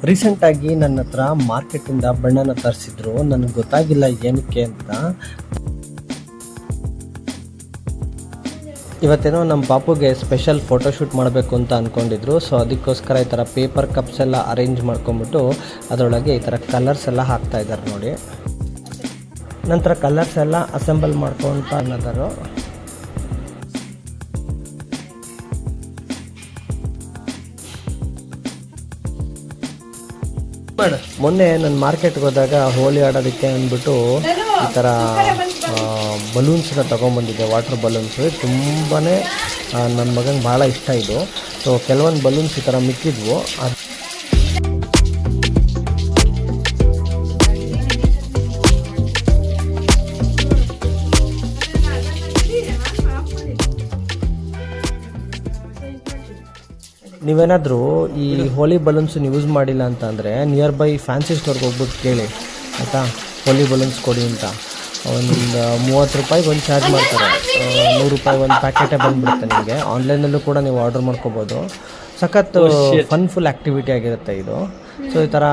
ರೀಸೆಂಟಾಗಿ ನನ್ನ ಹತ್ರ ಮಾರ್ಕೆಟಿಂದ ಬಣ್ಣನ ತರಿಸಿದ್ರು. ನನಗೆ ಗೊತ್ತಾಗಿಲ್ಲ ಏನಕ್ಕೆ ಅಂತ. ಇವತ್ತೇನೋ ನಮ್ಮ ಪಾಪುಗೆ ಸ್ಪೆಷಲ್ ಫೋಟೋಶೂಟ್ ಮಾಡಬೇಕು ಅಂತ ಅಂದ್ಕೊಂಡಿದ್ರು. ಸೊ ಅದಕ್ಕೋಸ್ಕರ ಈ ಥರ ಪೇಪರ್ ಕಪ್ಸ್ ಎಲ್ಲ ಅರೇಂಜ್ ಮಾಡ್ಕೊಂಬಿಟ್ಟು ಅದರೊಳಗೆ ಈ ಥರ ಕಲರ್ಸ್ ಎಲ್ಲ ಹಾಕ್ತಾ ಇದ್ದಾರೆ ನೋಡಿ. ನಂತರ ಕಲರ್ಸ್ ಎಲ್ಲ ಅಸೆಂಬಲ್ ಮಾಡ್ಕೊತ ಅನ್ನೋದರು. ಮೊನ್ನೆ ನಾನು ಮಾರ್ಕೆಟ್ಗೆ ಹೋದಾಗ ಹೋಲಿ ಆಡೋದಕ್ಕೆ ಅಂದ್ಬಿಟ್ಟು ಈ ಥರ ಬಲೂನ್ಸ್ನ ತೊಗೊಂಬಂದಿದ್ದೆ, ವಾಟರ್ ಬಲೂನ್ಸ್. ತುಂಬಾ ನನ್ನ ಮಗನಿಗೆ ಭಾಳ ಇಷ್ಟ ಇದು. ಸೊ ಕೆಲವೊಂದು ಬಲೂನ್ಸ್ ಈ ಥರ ಮಿಕ್ಕಿದ್ವು. ನೀವೇನಾದರೂ ಈ ಹೋಲಿ ಬಲೂನ್ಸ್ ಯೂಸ್ ಮಾಡಿಲ್ಲ ಅಂತಂದರೆ ನಿಯರ್ ಬೈ ಫ್ಯಾನ್ಸಿ ಸ್ಟೋರ್ಗೆ ಹೋಗ್ಬಿಟ್ಟು ಕೇಳಿ ಆಯಿತಾ, ಹೋಲಿ ಬಲೂನ್ಸ್ ಕೊಡಿ ಅಂತ. ಒಂದು 30 ರೂಪಾಯಿಗೆ ಒಂದು ಚಾರ್ಜ್ ಮಾಡ್ತಾರೆ. 100 ರೂಪಾಯಿ ಒಂದು ಪ್ಯಾಕೆಟೇ ಬಂದುಬಿಡುತ್ತೆ ನಿಮಗೆ. ಆನ್ಲೈನಲ್ಲೂ ಕೂಡ ನೀವು ಆರ್ಡರ್ ಮಾಡ್ಕೋಬೋದು. ಸಖತ್ ಫುಲ್ ಆ್ಯಕ್ಟಿವಿಟಿ ಆಗಿರುತ್ತೆ ಇದು. ಸೊ ಈ ಥರ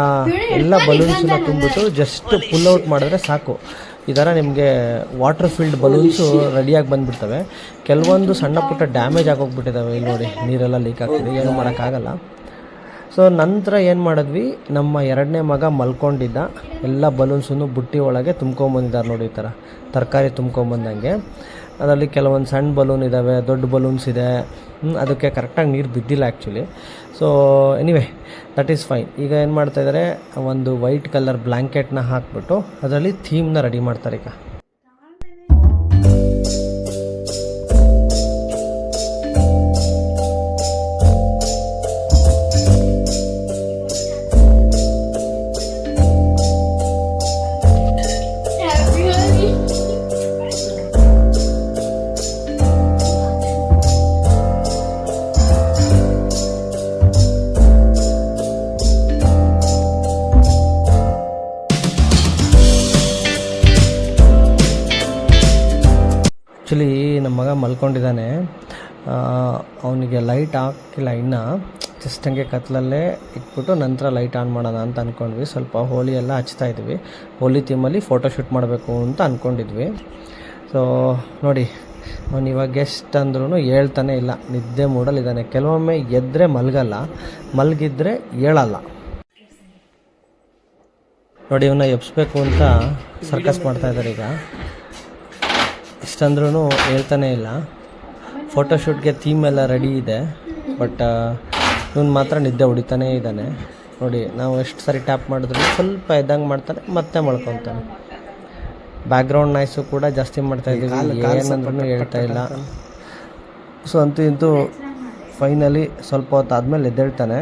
ಎಲ್ಲ ಬಲೂನ್ಸನ್ನ ತುಂಬಿಟ್ಟು ಜಸ್ಟ್ ಪುಲ್ ಔಟ್ ಮಾಡಿದ್ರೆ ಸಾಕು. ಈ ಥರ ನಿಮಗೆ ವಾಟರ್ ಫೀಲ್ಡ್ ಬಲೂನ್ಸು ರೆಡಿಯಾಗಿ ಬಂದುಬಿಡ್ತವೆ. ಕೆಲವೊಂದು ಸಣ್ಣ ಪುಟ್ಟ ಡ್ಯಾಮೇಜ್ ಆಗೋಗ್ಬಿಟ್ಟಿದ್ದಾವೆ. ಇಲ್ಲಿ ನೋಡಿ, ನೀರೆಲ್ಲ ಲೀಕ್ ಆಗ್ತಿದೆ, ಏನೂ ಮಾಡೋಕ್ಕಾಗಲ್ಲ. ಸೊ ನಂತರ ಏನು ಮಾಡಿದ್ವಿ, ನಮ್ಮ 2ನೇ ಮಗ ಮಲ್ಕೊಂಡಿದ್ದ ಎಲ್ಲ ಬಲೂನ್ಸನ್ನು ಬುಟ್ಟಿ ಒಳಗೆ ತುಂಬ್ಕೊಂಬಂದಿದ್ದಾರೆ ನೋಡಿ. ಈ ಥರ ತರಕಾರಿ ತುಂಬ್ಕೊಂಬಂದಂಗೆ. ಅದರಲ್ಲಿ ಕೆಲವೊಂದು ಸಣ್ಣ ಬಲೂನ್ ಇದ್ದಾವೆ, ದೊಡ್ಡ ಬಲೂನ್ಸ್ ಇದೆ. ಅದಕ್ಕೆ ಕರೆಕ್ಟಾಗಿ ನೀರು ಬಿದ್ದಿಲ್ಲ actually. So anyway that is fine. ಈಗ ಏನು ಮಾಡ್ತಾಯಿದ್ದಾರೆ, ಒಂದು ವೈಟ್ ಕಲರ್ ಬ್ಲ್ಯಾಂಕೆಟ್ನ ಹಾಕ್ಬಿಟ್ಟು ಅದರಲ್ಲಿ ಥೀಮ್ನ ರೆಡಿ ಮಾಡ್ತಾರೆ ಈಗ. ಆ್ಯಕ್ಚುಲಿ ನಮ್ಮ ಮಗ ಮಲ್ಕೊಂಡಿದ್ದಾನೆ. ಅವನಿಗೆ ಲೈಟ್ ಹಾಕಿಲ್ಲ ಇನ್ನು. ಜಸ್ಟ್ ಹಂಗೆ ಕತ್ಲಲ್ಲೇ ಇಟ್ಬಿಟ್ಟು ನಂತರ ಲೈಟ್ ಆನ್ ಮಾಡೋಣ ಅಂತ ಅಂದ್ಕೊಂಡ್ವಿ. ಸ್ವಲ್ಪ ಹೋಲಿ ಎಲ್ಲ ಹಚ್ತಾ ಇದ್ವಿ. ಹೋಲಿ ಥೀಮಲ್ಲಿ ಫೋಟೋಶೂಟ್ ಮಾಡಬೇಕು ಅಂತ ಅಂದ್ಕೊಂಡಿದ್ವಿ. ಸೊ ನೋಡಿ, ಅವನು ಇವಾಗ ಎಷ್ಟು ಅಂದ್ರೂ ಹೇಳ್ತಾನೆ ಇಲ್ಲ, ನಿದ್ದೆ ಮೂಡಲಿದ್ದಾನೆ. ಕೆಲವೊಮ್ಮೆ ಎದ್ದರೆ ಮಲಗಲ್ಲ, ಮಲಗಿದ್ರೆ ಹೇಳಲ್ಲ ನೋಡಿ. ಇವನ್ನ ಎಬ್ಸ್ಬೇಕು ಅಂತ ಸರ್ಕಸ್ ಮಾಡ್ತಾಯಿದ್ದಾರೆ ಈಗ. ಇಷ್ಟಂದ್ರೂ ಹೇಳ್ತಾನೆ ಇಲ್ಲ. ಫೋಟೋಶೂಟ್ಗೆ ಥೀಮ್ ಎಲ್ಲ ರೆಡಿ ಇದೆ, ಬಟ್ ಇವನು ಮಾತ್ರ ನಿದ್ದೆ ಹೊಡಿತಾನೇ ಇದ್ದಾನೆ ನೋಡಿ. ನಾವು ಎಷ್ಟು ಸರಿ ಟ್ಯಾಪ್ ಮಾಡಿದ್ರು ಸ್ವಲ್ಪ ಎದ್ದಂಗೆ ಮಾಡ್ತಾನೆ, ಮತ್ತೆ ಮಲ್ಕೊತಾನೆ. ಬ್ಯಾಕ್ಗ್ರೌಂಡ್ ನಾಯ್ಸು ಕೂಡ ಜಾಸ್ತಿ ಮಾಡ್ತಾಯಿದ್ದೀವಿ, ಏನಂದ್ರೂ ಹೇಳ್ತಾ ಇಲ್ಲ. ಸೊ ಅಂತೂ ಇಂತೂ ಫೈನಲಿ ಸ್ವಲ್ಪ ಹೊತ್ತು ಆದಮೇಲೆ ಎದ್ದೇಳ್ತಾನೆ.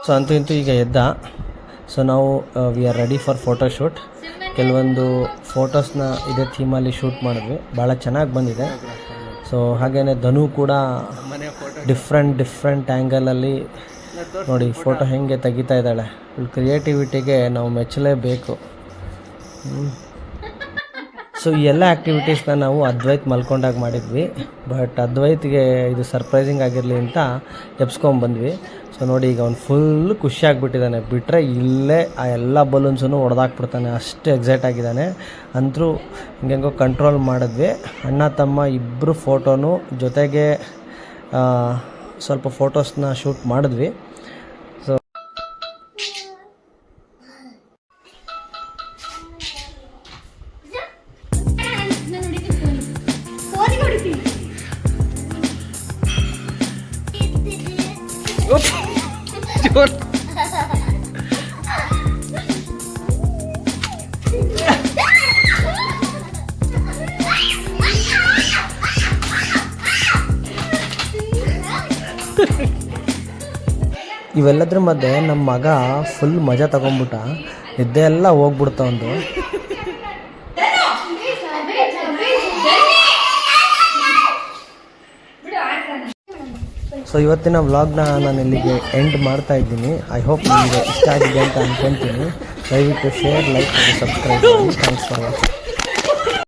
ಸೊ ಅಂತೂ ಇಂತೂ ಈಗ ಎದ್ದ. ಸೊ ನಾವು we are ready for photoshoot. ಕೆಲವೊಂದು ಫೋಟೋಸ್ನ ಇದೇ ಥೀಮಲ್ಲಿ ಶೂಟ್ ಮಾಡಿದ್ವಿ, ಭಾಳ ಚೆನ್ನಾಗಿ ಬಂದಿದೆ. ಸೊ ಹಾಗೆಯೇ ಧನು ಕೂಡ ಡಿಫ್ರೆಂಟ್ ಆ್ಯಂಗಲಲ್ಲಿ ನೋಡಿ ಫೋಟೋ ಹೆಂಗೆ ತೆಗಿತಾ ಇದ್ದಾಳೆ. ಕ್ರಿಯೇಟಿವಿಟಿಗೆ ನಾವು ಮೆಚ್ಚಲೇಬೇಕು. ಸೊ ಈ ಎಲ್ಲ ಆ್ಯಕ್ಟಿವಿಟೀಸ್ನ ನಾವು ಅದ್ವೈತ್ ಮಲ್ಕೊಂಡಾಗ ಮಾಡಿದ್ವಿ. ಬಟ್ ಅದ್ವೈತ್ಗೆ ಇದು ಸರ್ಪ್ರೈಸಿಂಗ್ ಆಗಿರಲಿ ಅಂತ ಎಬ್ಸ್ಕೊಂಬಂದ್ವಿ. ಸೊ ನೋಡಿ, ಈಗ ಅವ್ನು ಫುಲ್ ಖುಷಿಯಾಗಿಬಿಟ್ಟಿದ್ದಾನೆ. ಬಿಟ್ಟರೆ ಇಲ್ಲೇ ಆ ಎಲ್ಲ ಬಲೂನ್ಸನ್ನು ಹೊಡೆದಾಕ್ಬಿಡ್ತಾನೆ, ಅಷ್ಟು ಎಕ್ಸೈಟ್ ಆಗಿದ್ದಾನೆ. ಅಂತರೂ ಹಿಂಗೆಂಗೋ ಕಂಟ್ರೋಲ್ ಮಾಡಿದ್ವಿ. ಅಣ್ಣ ತಮ್ಮ ಇಬ್ಬರು ಫೋಟೋನು ಜೊತೆಗೆ ಸ್ವಲ್ಪ ಫೋಟೋಸ್ನ ಶೂಟ್ ಮಾಡಿದ್ವಿ. ಸೊ ಇವೆಲ್ಲದ್ರ ಮಧ್ಯೆ ನಮ್ಮ ಮಗ ಫುಲ್ ಮಜಾ ತಗೊಂಡ್ಬಿಟ್ಟ. ನಿದ್ದೆ ಎಲ್ಲ ಹೋಗ್ಬಿಡ್ತ ಒಂದು. ಸೊ ಇವತ್ತಿನ ವ್ಲಾಗ್ನ ನಾನು ಇಲ್ಲಿಗೆ ಎಂಡ್ ಮಾಡ್ತಾ ಇದ್ದೀನಿ. ಐ ಹೋಪ್ ನಿಮಗೆ ಇಷ್ಟ ಆಗಿದೆ ಅಂತ ಅಂದ್ಕೊತೀನಿ. ದಯವಿಟ್ಟು ಶೇರ್, ಲೈಕ್ ಮತ್ತು ಸಬ್ಸ್ಕ್ರೈಬ್ ಮಾಡಿ. Thanks for watching.